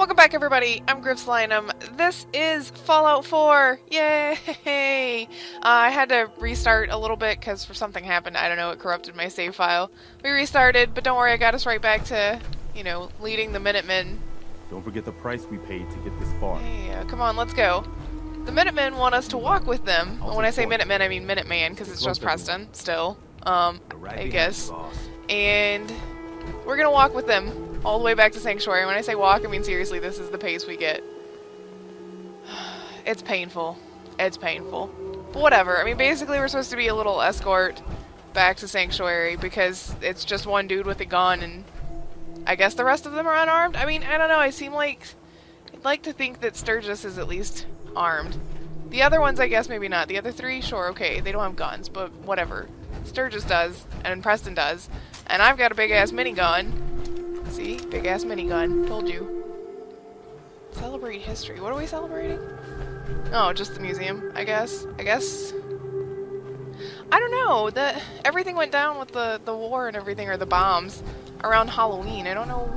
Welcome back, everybody. I'm Grif. This is Fallout 4. Yay! I had to restart a little bit because something happened. I don't know, it corrupted my save file. We restarted, but don't worry, I got us right back to, you know, leading the Minutemen. Don't forget the price we paid to get this far. Yeah, come on, let's go. The Minutemen want us to walk with them. When I say Minutemen, I mean Minuteman, because it's just Preston, still. I guess. And we're gonna walk with them all the way back to Sanctuary. When I say walk, I mean seriously, this is the pace we get. It's painful. It's painful. But whatever. I mean, basically we're supposed to be a little escort back to Sanctuary because it's just one dude with a gun and I guess the rest of them are unarmed? I mean, I don't know. I'd like to think that Sturgis is at least armed. The other ones, I guess, maybe not. The other three, sure, okay. They don't have guns, but whatever. Sturgis does, and Preston does. And I've got a big-ass minigun. See? Big-ass minigun. Told you. Celebrate history. What are we celebrating? Oh, just the museum, I guess. I don't know. Everything went down with the war and everything, or the bombs, around Halloween. I don't know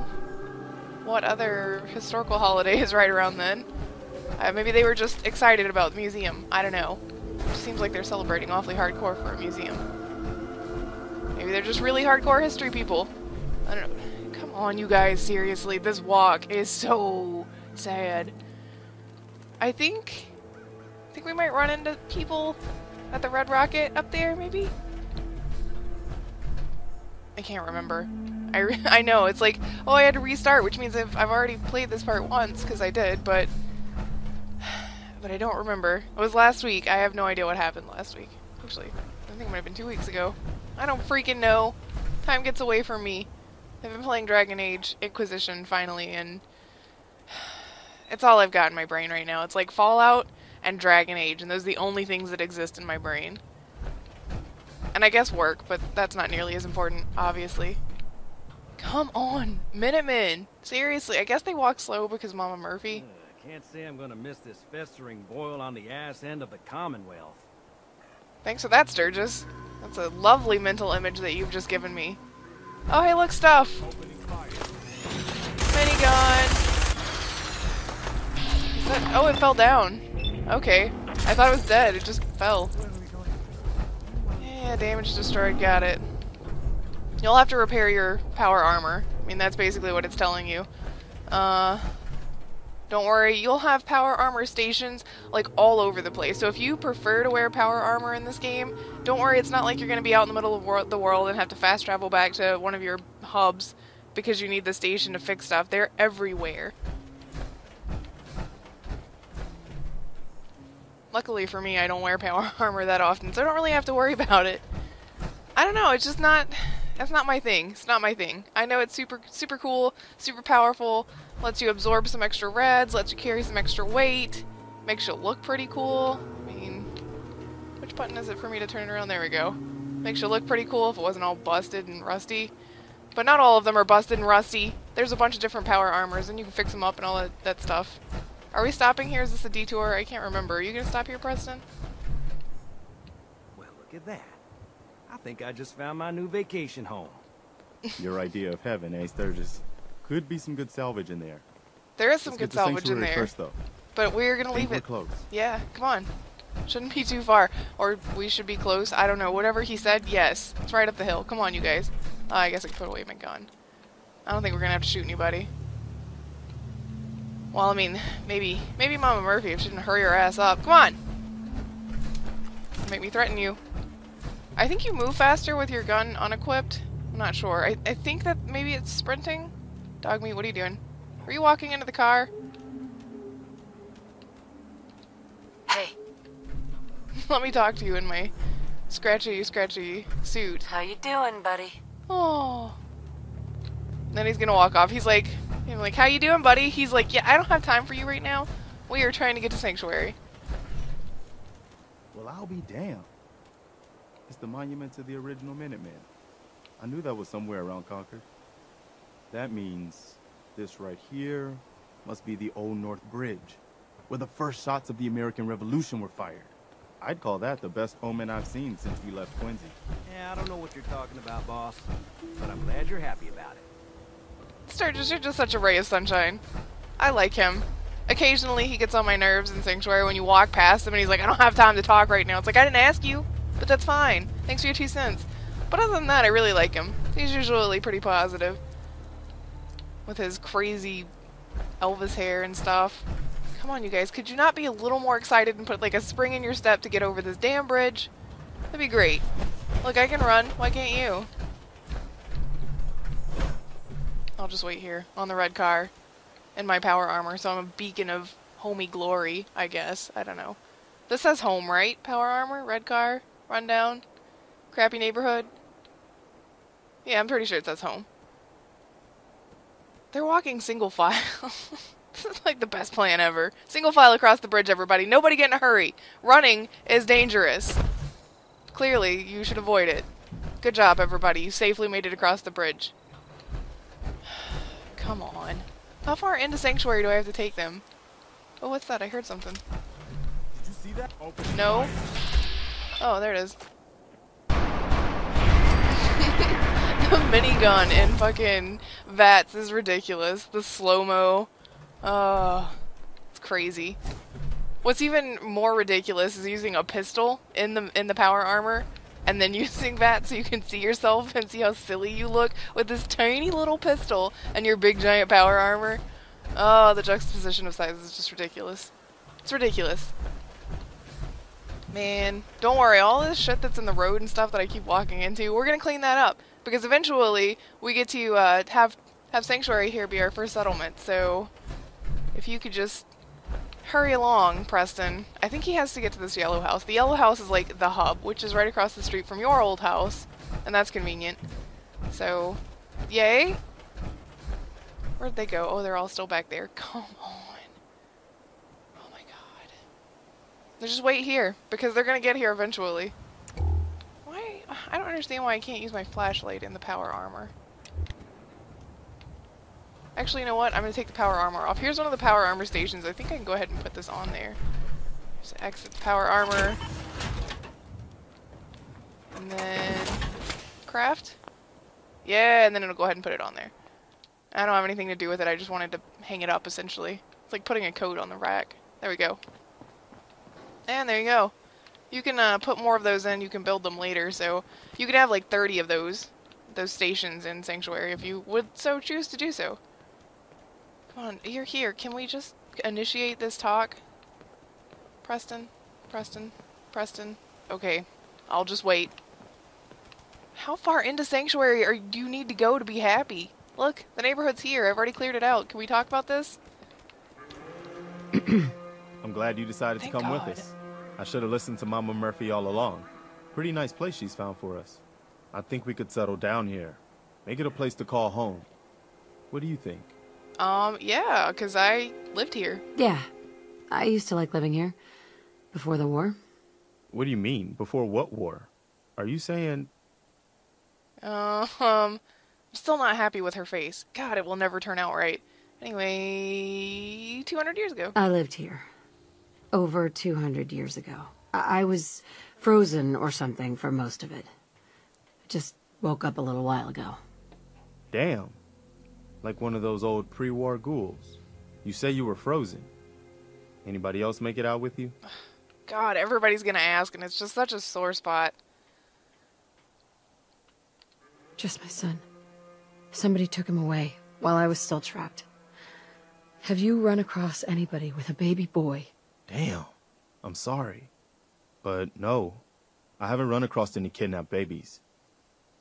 what other historical holiday is right around then. Maybe they were just excited about the museum. I don't know. It seems like they're celebrating awfully hardcore for a museum. Maybe they're just really hardcore history people. I don't know. Come on, you guys, seriously. This walk is so sad. I think we might run into people at the Red Rocket up there, maybe? I can't remember. I know, it's like, oh, I had to restart, which means I've already played this part once, because I did, but I don't remember. It was last week. I have no idea what happened last week. Actually, I think it might have been 2 weeks ago. I don't freaking know. Time gets away from me. I've been playing Dragon Age Inquisition, finally, and it's all I've got in my brain right now. It's like Fallout and Dragon Age, and those are the only things that exist in my brain. And I guess work, but that's not nearly as important, obviously. Come on, Minutemen! Seriously, I guess they walk slow because Mama Murphy. Can't say I'm gonna miss this festering boil on the ass end of the Commonwealth. Thanks for that, Sturgis. That's a lovely mental image that you've just given me. Oh, hey, look, stuff! Minigun! Oh, it fell down. Okay. I thought it was dead. It just fell. Yeah, damage destroyed. Got it. You'll have to repair your power armor. I mean, that's basically what it's telling you. Don't worry, you'll have power armor stations, like, all over the place. So if you prefer to wear power armor in this game, don't worry, it's not like you're going to be out in the middle of the world and have to fast travel back to one of your hubs because you need the station to fix stuff. They're everywhere. Luckily for me, I don't wear power armor that often, so I don't really have to worry about it. I don't know, it's just not... That's not my thing. It's not my thing. I know it's super cool, super powerful, lets you absorb some extra reds, lets you carry some extra weight, makes you look pretty cool. I mean, which button is it for me to turn it around? There we go. Makes you look pretty cool if it wasn't all busted and rusty. But not all of them are busted and rusty. There's a bunch of different power armors, and you can fix them up and all that stuff. Are we stopping here? Is this a detour? I can't remember. Are you gonna stop here, Preston? Well, look at that. I think I just found my new vacation home. Your idea of heaven, eh, Sturgis? Could be some good salvage in there. There is some good salvage in there. First, though. But we're gonna leave it. Close. Yeah, come on. Shouldn't be too far. Or we should be close. I don't know. Whatever he said, yes. It's right up the hill. Come on, you guys. Oh, I guess I can put away my gun. I don't think we're gonna have to shoot anybody. Well, I mean, maybe Mama Murphy if she didn't hurry her ass up. Come on! Make me threaten you. I think you move faster with your gun unequipped. I'm not sure. I think that maybe it's sprinting. Dogmeat, what are you doing? Are you walking into the car? Hey. Let me talk to you in my scratchy suit. How you doing, buddy? Oh. And then he's gonna walk off. He's like, how you doing, buddy? He's like, yeah, I don't have time for you right now. We are trying to get to Sanctuary. Well, I'll be damned. It's the monument to the original Minuteman. I knew that was somewhere around Concord. That means this right here must be the Old North Bridge, where the first shots of the American Revolution were fired. I'd call that the best omen I've seen since we left Quincy. Yeah, I don't know what you're talking about, boss, but I'm glad you're happy about it. Sturgis, you're just such a ray of sunshine. I like him. Occasionally he gets on my nerves in Sanctuary when you walk past him and he's like, I don't have time to talk right now. It's like, I didn't ask you, but that's fine. Thanks for your 2 cents. But other than that, I really like him. He's usually pretty positive. With his crazy Elvis hair and stuff. Come on, you guys. Could you not be a little more excited and put like a spring in your step to get over this damn bridge? That'd be great. Look, I can run. Why can't you? I'll just wait here on the red car in my power armor, so I'm a beacon of homey glory, I guess. I don't know. This says home, right? Power armor, red car, rundown, crappy neighborhood. Yeah, I'm pretty sure it says home. They're walking single file. This is like the best plan ever. Single file across the bridge, everybody. Nobody get in a hurry. Running is dangerous. Clearly, you should avoid it. Good job, everybody. You safely made it across the bridge. Come on. How far into Sanctuary do I have to take them? Oh, what's that? I heard something. Did you see that? No? Oh, there it is. The minigun in fucking VATS is ridiculous. The slow-mo. It's crazy. What's even more ridiculous is using a pistol in the power armor and then using that so you can see yourself and see how silly you look with this tiny little pistol and your big giant power armor. Oh, the juxtaposition of sizes is just ridiculous. It's ridiculous. Man, don't worry, all this shit that's in the road and stuff that I keep walking into, we're gonna clean that up. Because eventually, we get to have Sanctuary here be our first settlement, so if you could just hurry along, Preston. I think he has to get to this yellow house. The yellow house is like the hub, which is right across the street from your old house, and that's convenient. So, yay! Where'd they go? Oh, they're all still back there. Come on. Oh my god. Let's just wait here, because they're gonna get here eventually. Why? I don't understand why I can't use my flashlight in the power armor. Actually, you know what? I'm going to take the power armor off. Here's one of the power armor stations. I think I can go ahead and put this on there. Just exit the power armor. And then craft. Yeah, and then it'll go ahead and put it on there. I don't have anything to do with it. I just wanted to hang it up, essentially. It's like putting a coat on the rack. There we go. And there you go. You can put more of those in. You can build them later. So you could have like 30 of those stations in Sanctuary if you would so choose to do so. Come on, you're here. Can we just initiate this talk? Preston? Preston? Preston? Okay, I'll just wait. How far into Sanctuary do you need to go to be happy? Look, the neighborhood's here. I've already cleared it out. Can we talk about this? I'm glad you decided to come with us. I should have listened to Mama Murphy all along. Pretty nice place she's found for us. I think we could settle down here. Make it a place to call home. What do you think? Yeah, 'cause I lived here. Yeah, I used to like living here. Before the war. What do you mean? Before what war? Are you saying... I'm still not happy with her face. God, it will never turn out right. Anyway, 200 years ago. I lived here. Over 200 years ago. I was frozen or something for most of it. Just woke up a little while ago. Damn. Like one of those old pre-war ghouls. You say you were frozen. Anybody else make it out with you? God, everybody's gonna ask, and it's just such a sore spot. Just my son. Somebody took him away while I was still trapped. Have you run across anybody with a baby boy? Damn. I'm sorry. But no. I haven't run across any kidnapped babies.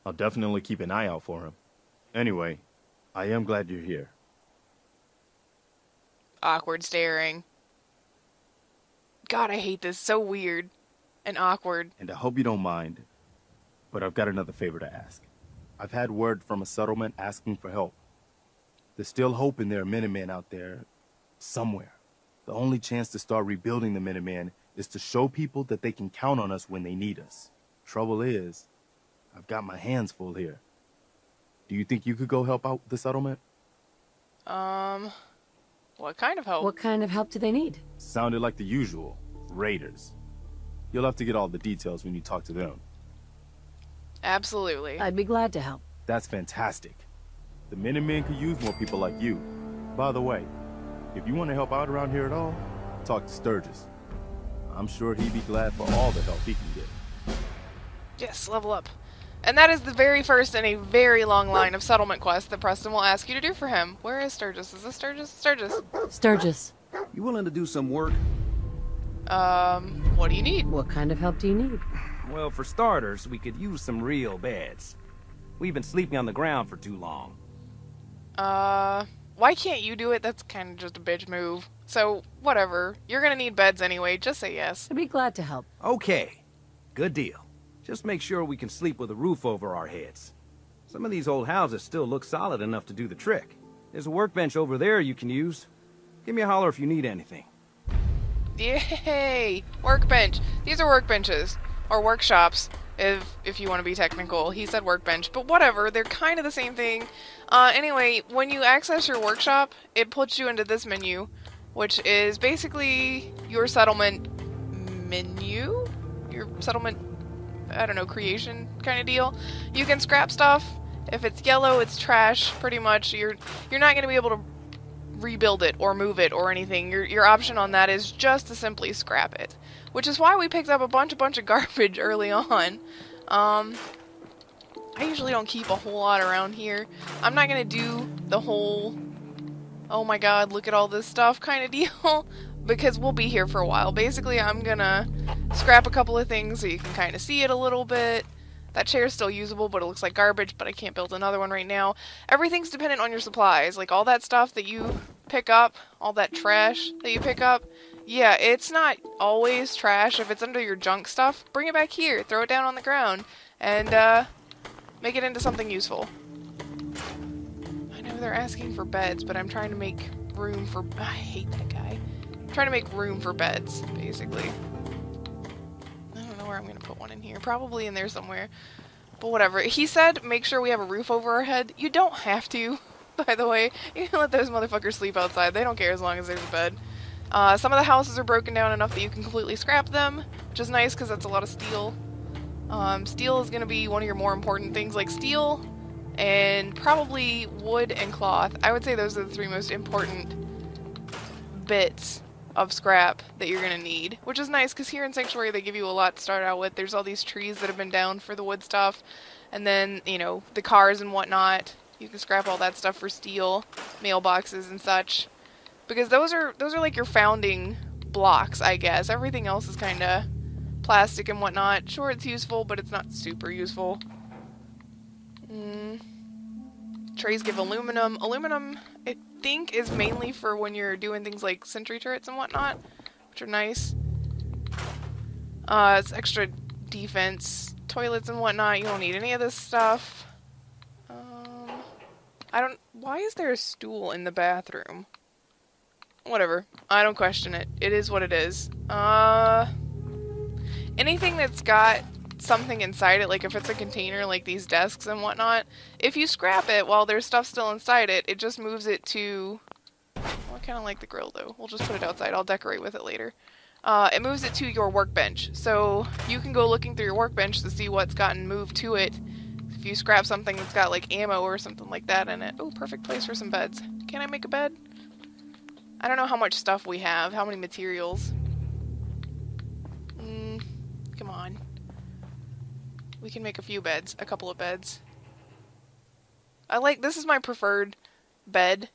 I'll definitely keep an eye out for him. Anyway, I am glad you're here. Awkward staring. God, I hate this. So weird. And awkward. And I hope you don't mind, but I've got another favor to ask. I've had word from a settlement asking for help. There's still hope in there are Minutemen out there somewhere. The only chance to start rebuilding the Minutemen is to show people that they can count on us when they need us. Trouble is, I've got my hands full here. Do you think you could go help out the settlement? What kind of help? What kind of help do they need? Sounded like the usual. Raiders. You'll have to get all the details when you talk to them. Absolutely. I'd be glad to help. That's fantastic. The Minutemen could use more people like you. By the way, If you want to help out around here at all, talk to Sturgis. I'm sure he'd be glad for all the help he can get. Yes, level up. And that is the very first in a very long line of settlement quests that Preston will ask you to do for him. Where is Sturgis? Is this Sturgis? Sturgis. Sturgis, You willing to do some work? What do you need? what kind of help do you need? Well, for starters, we could use some real beds. We've been sleeping on the ground for too long. Why can't you do it? That's kind of just a bitch move. So, whatever. You're gonna need beds anyway. Just say yes. I'd be glad to help. Okay, good deal. Just make sure we can sleep with a roof over our heads. Some of these old houses still look solid enough to do the trick. There's a workbench over there you can use. Give me a holler if you need anything. Yay! Workbench. These are workbenches. Or workshops, if you want to be technical. He said workbench, but whatever. They're kind of the same thing. Anyway, when you access your workshop, it puts you into this menu, which is basically your settlement menu? Your settlement, I don't know, creation kind of deal. You can scrap stuff. If it's yellow, it's trash, pretty much. You're not going to be able to rebuild it or move it or anything. Your option on that is just to simply scrap it. Which is why we picked up a bunch of garbage early on. I usually don't keep a whole lot around here. I'm not going to do the whole, oh my god, look at all this stuff kind of deal. Because we'll be here for a while. Basically, I'm going to scrap a couple of things so you can kind of see it a little bit. That chair's still usable, but it looks like garbage, but I can't build another one right now. Everything's dependent on your supplies. Like, all that stuff that you pick up, all that trash that you pick up, yeah, it's not always trash. If it's under your junk stuff, bring it back here, throw it down on the ground, and, make it into something useful. I know they're asking for beds, but I'm trying to make room for... I hate that guy. I'm trying to make room for beds, basically. I don't know where I'm going to put one in here. Probably in there somewhere. But whatever. He said make sure we have a roof over our head. You don't have to, by the way. You can let those motherfuckers sleep outside. They don't care as long as there's a bed. Some of the houses are broken down enough that you can completely scrap them, which is nice because that's a lot of steel. Steel is going to be one of your more important things, like steel and probably wood and cloth. I would say those are the three most important bits of scrap that you're going to need, which is nice because here in Sanctuary they give you a lot to start out with. There's all these trees that have been down for the wood stuff, and then, you know, the cars and whatnot. You can scrap all that stuff for steel, mailboxes and such. Because those are like your founding blocks, I guess. Everything else is kind of plastic and whatnot. Sure, it's useful, but it's not super useful. Trays give aluminum. Aluminum, I think, is mainly for when you're doing things like sentry turrets and whatnot, which are nice. It's extra defense. Toilets and whatnot, you don't need any of this stuff. Why is there a stool in the bathroom? Whatever. I don't question it. It is what it is. Anything that's got something inside it, like if it's a container, like these desks and whatnot, if you scrap it while there's stuff still inside it, it just moves it to... Well, I kind of like the grill, though. We'll just put it outside. I'll decorate with it later. It moves it to your workbench. So you can go looking through your workbench to see what's gotten moved to it. If you scrap something that's got, like, ammo or something like that in it. Oh, perfect place for some beds. Can I make a bed? I don't know how much stuff we have, how many materials. Come on. We can make a few beds, a couple of beds. This is my preferred bed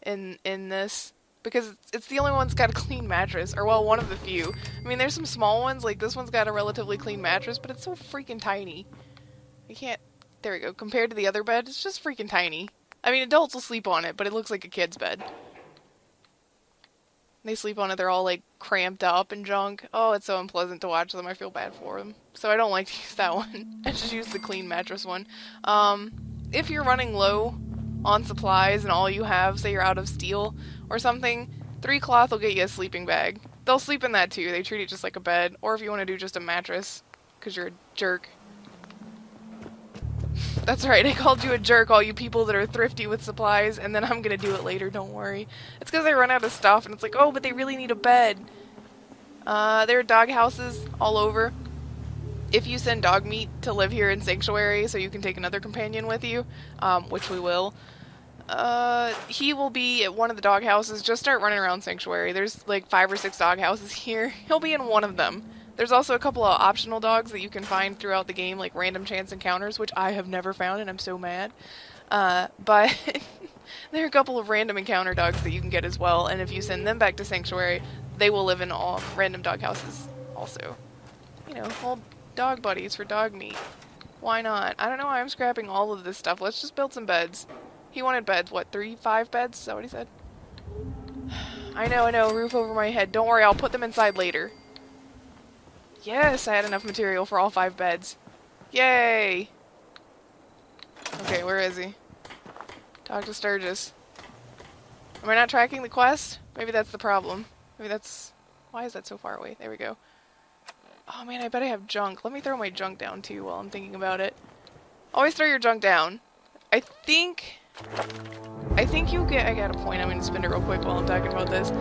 in this, because it's the only one that's got a clean mattress, or well, one of the few. I mean, there's some small ones, like this one's got a relatively clean mattress, but it's so freaking tiny. I can't, there we go, compared to the other bed, it's just freaking tiny. I mean, adults will sleep on it, but it looks like a kid's bed. They sleep on it, they're all, like, cramped up and junk. Oh, it's so unpleasant to watch them. I feel bad for them. So I don't like to use that one. I just use the clean mattress one. If you're running low on supplies and all you have, say you're out of steel or something, 3 cloth will get you a sleeping bag. They'll sleep in that, too. They treat it just like a bed. Or if you want to do just a mattress, because you're a jerk. That's right, I called you a jerk, all you people that are thrifty with supplies, and then I'm gonna do it later, don't worry. It's because I run out of stuff, and it's like, oh, but they really need a bed. There are dog houses all over. If you send dog meat to live here in Sanctuary, so you can take another companion with you, which we will, He will be at one of the dog houses. Just start running around Sanctuary. There's like 5 or 6 dog houses here. He'll be in one of them. There's also a couple of optional dogs that you can find throughout the game, like random chance encounters, which I have never found, and I'm so mad. But there are a couple of random encounter dogs that you can get as well, and if you send them back to Sanctuary, they will live in all random dog houses also. You know, old dog buddies for dog meat. Why not? I don't know why I'm scrapping all of this stuff. Let's just build some beds. He wanted beds, what, 5 beds? Is that what he said? I know, roof over my head. Don't worry, I'll put them inside later. Yes, I had enough material for all 5 beds. Yay! Okay, where is he? Talk to Sturgis. Am I not tracking the quest? Maybe that's the problem. Maybe that's... Why is that so far away? There we go. Oh man, I bet I have junk. Let me throw my junk down too while I'm thinking about it. Always throw your junk down. I think you get... I got a point. I'm going to spend it real quick while I'm talking about this.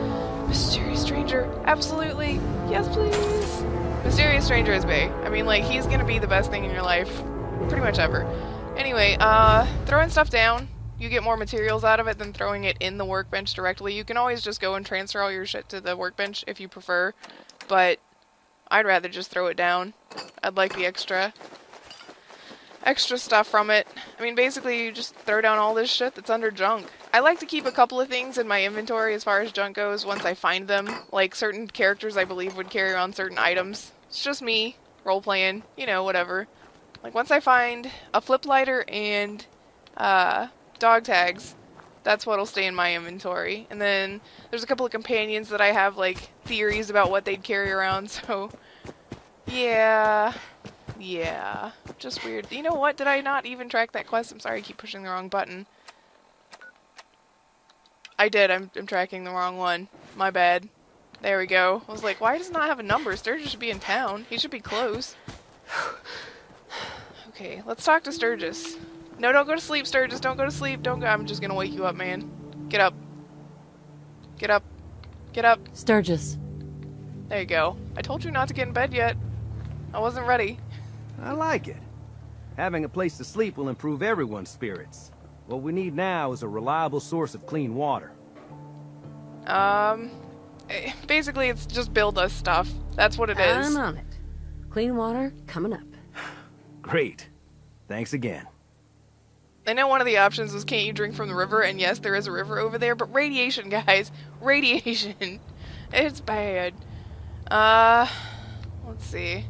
Mysterious stranger. Absolutely. Yes, please. Mysterious stranger is bae. I mean, like, he's going to be the best thing in your life. Pretty much ever. Anyway, throwing stuff down. You get more materials out of it than throwing it in the workbench directly. You can always just go and transfer all your shit to the workbench if you prefer. But I'd rather just throw it down. I'd like the extra stuff from it. I mean, basically, you just throw down all this shit that's under junk. I like to keep a couple of things in my inventory as far as junk goes once I find them. Like, certain characters I believe would carry around certain items. It's just me, role-playing, you know, whatever. Like, once I find a flip lighter and, dog tags, that's what'll stay in my inventory. And then, there's a couple of companions that I have, like, theories about what they'd carry around, so... Yeah... just weird. You know what? Did I not even track that quest? I'm sorry, I keep pushing the wrong button. I did. I'm tracking the wrong one. My bad. There we go. I was like, why does it not have a number? Sturgis should be in town. He should be close. Okay, let's talk to Sturgis. No, don't go to sleep, Sturgis. Don't go to sleep. Don't go. I'm just gonna wake you up, man. Get up. Get up. Get up. Sturgis. There you go. I told you not to get in bed yet. I wasn't ready. I like it. Having a place to sleep will improve everyone's spirits. What we need now is a reliable source of clean water. Basically it's just build us stuff. That's what it is. I'm on it. Clean water coming up. Great. Thanks again. I know one of the options was can't you drink from the river, and yes, there is a river over there, but radiation, guys. Radiation. It's bad. Let's see.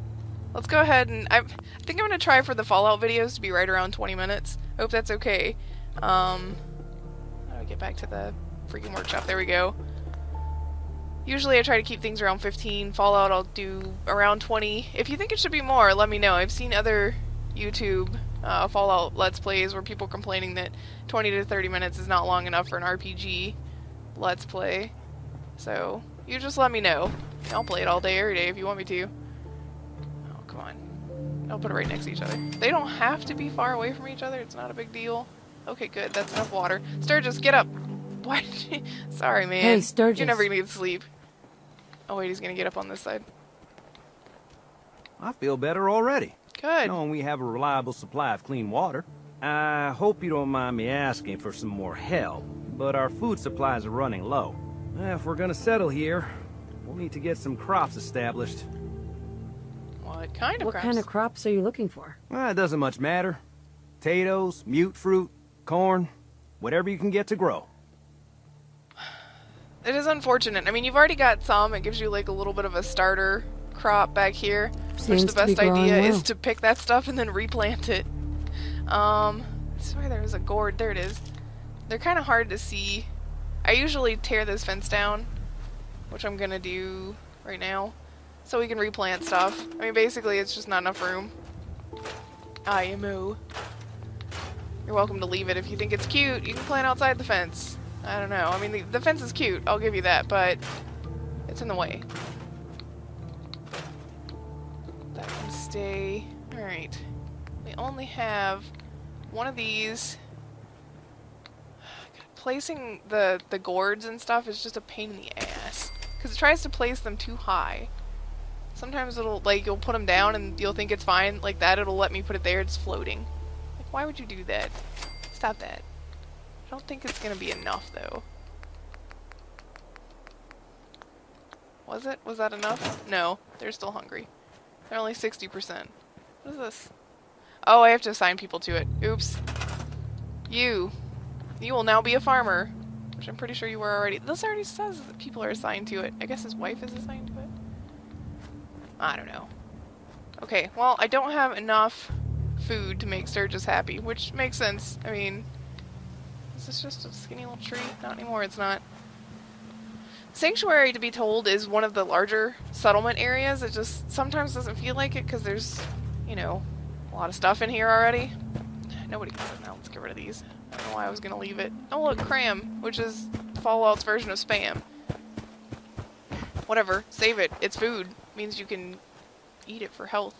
Let's go ahead and... I think I'm going to try for the Fallout videos to be right around 20 minutes. I hope that's okay. How do I get back to the freaking workshop? There we go. Usually I try to keep things around 15. Fallout I'll do around 20. If you think it should be more, let me know. I've seen other YouTube Fallout Let's Plays where people complaining that 20 to 30 minutes is not long enough for an RPG Let's Play. So, you just let me know. I'll play it all day, every day if you want me to. Oh, come on. I'll put it right next to each other. They don't have to be far away from each other. It's not a big deal. Okay, good. That's enough water. Sturgis, get up! Why did you... Sorry, man. Hey, Sturgis. You're never gonna get to sleep. Oh, wait, he's gonna get up on this side. I feel better already. Good. Knowing we have a reliable supply of clean water. I hope you don't mind me asking for some more help, but our food supplies are running low. If we're gonna settle here, we'll need to get some crops established. What kind of What crops? kind of crops are you looking for? It doesn't much matter. Potatoes, mute fruit, corn, whatever you can get to grow. It is unfortunate. I mean, you've already got some. It gives you like a little bit of a starter crop back here. Seems which the to be best idea growing is well. to pick that stuff and then replant it. I swear there was a gourd. There it is. They're kind of hard to see. I usually tear this fence down, which I'm gonna do right now, so we can replant stuff. I mean, basically, it's just not enough room. IMO. You're welcome to leave it if you think it's cute. You can plant outside the fence. I don't know. I mean, the fence is cute. I'll give you that, but it's in the way. That can stay. Alright. We only have one of these. Placing the gourds and stuff is just a pain in the ass. Because it tries to place them too high. Sometimes it'll, like, you'll put them down and you'll think it's fine. Like that, it'll let me put it there. It's floating. Like, why would you do that? Stop that. I don't think it's gonna be enough, though. Was it? Was that enough? No, they're still hungry. They're only 60%. What is this? Oh, I have to assign people to it. Oops. You will now be a farmer. Which I'm pretty sure you were already. This already says that people are assigned to it. I guess his wife is assigned to it? I don't know. Okay, well, I don't have enough food to make Sturgis happy, which makes sense. I mean, is this just a skinny little tree? Not anymore, it's not. Sanctuary, to be told, is one of the larger settlement areas. It just sometimes doesn't feel like it because there's, you know, a lot of stuff in here already. Nobody can sit now. Let's get rid of these. I don't know why I was going to leave it. Oh, look, cram, which is Fallout's version of spam. Whatever. Save it. It's food. It means you can eat it for health.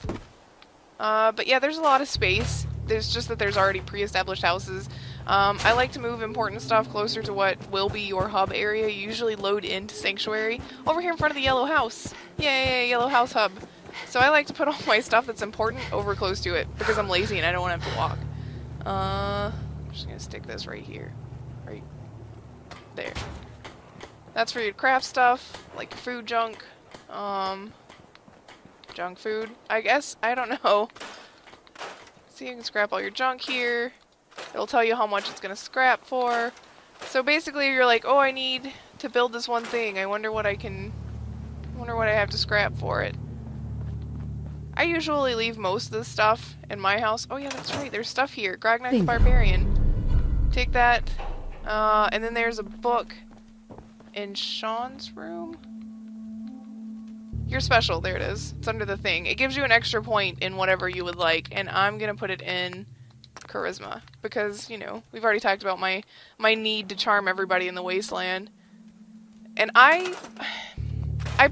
But yeah, there's a lot of space. There's just that there's already pre-established houses. I like to move important stuff closer to what will be your hub area. You usually load into Sanctuary. Over here in front of the yellow house. Yay, yellow house hub. So I like to put all my stuff that's important over close to it because I'm lazy and I don't want to have to walk. I'm just going to stick this right here. Right there. That's for your craft stuff, like food junk. Junk food, I guess. I don't know. So you can scrap all your junk here. It'll tell you how much it's going to scrap for. So basically you're like, oh, I need to build this one thing. I wonder what I have to scrap for it. I usually leave most of the stuff in my house. Oh yeah, that's right. There's stuff here. Grognak's Barbarian. Take that. And then there's a book in Sean's room. You're special. There it is. It's under the thing. It gives you an extra point in whatever you would like. And I'm going to put it in charisma. Because, you know, we've already talked about my need to charm everybody in the wasteland. And I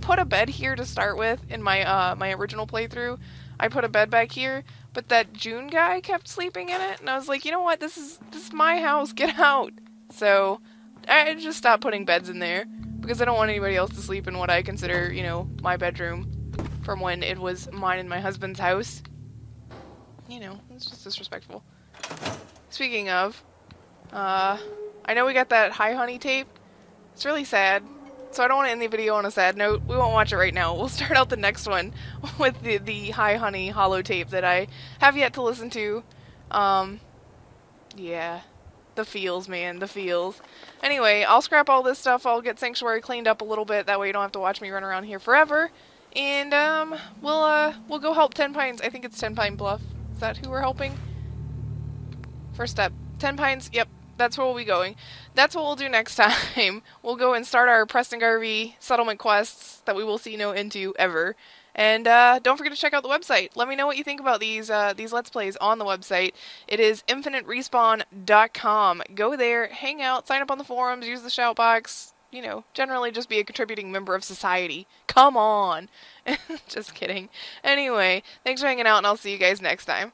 put a bed here to start with in my my original playthrough. I put a bed back here, but that June guy kept sleeping in it, and I was like, you know what, this is my house, get out. So I just stopped putting beds in there because I don't want anybody else to sleep in what I consider, you know, my bedroom from when it was mine and my husband's house. You know, it's just disrespectful. Speaking of, I know we got that Hi Honey tape. It's really sad. So I don't want to end the video on a sad note. We won't watch it right now. We'll start out the next one with the Hi Honey holotape that I have yet to listen to. Yeah. The feels, man. The feels. Anyway, I'll scrap all this stuff. I'll get Sanctuary cleaned up a little bit. That way you don't have to watch me run around here forever. And, we'll go help 10 Pines. I think it's 10 Pine Bluff. Is that who we're helping? First step. 10 Pines. Yep. That's where we'll be going. That's what we'll do next time. We'll go and start our Preston Garvey settlement quests that we will see no end to ever. And don't forget to check out the website. Let me know what you think about these Let's Plays on the website. It is infiniterespawn.com. Go there, hang out, sign up on the forums, use the shout box. You know, generally just be a contributing member of society. Come on! Just kidding. Anyway, thanks for hanging out, and I'll see you guys next time.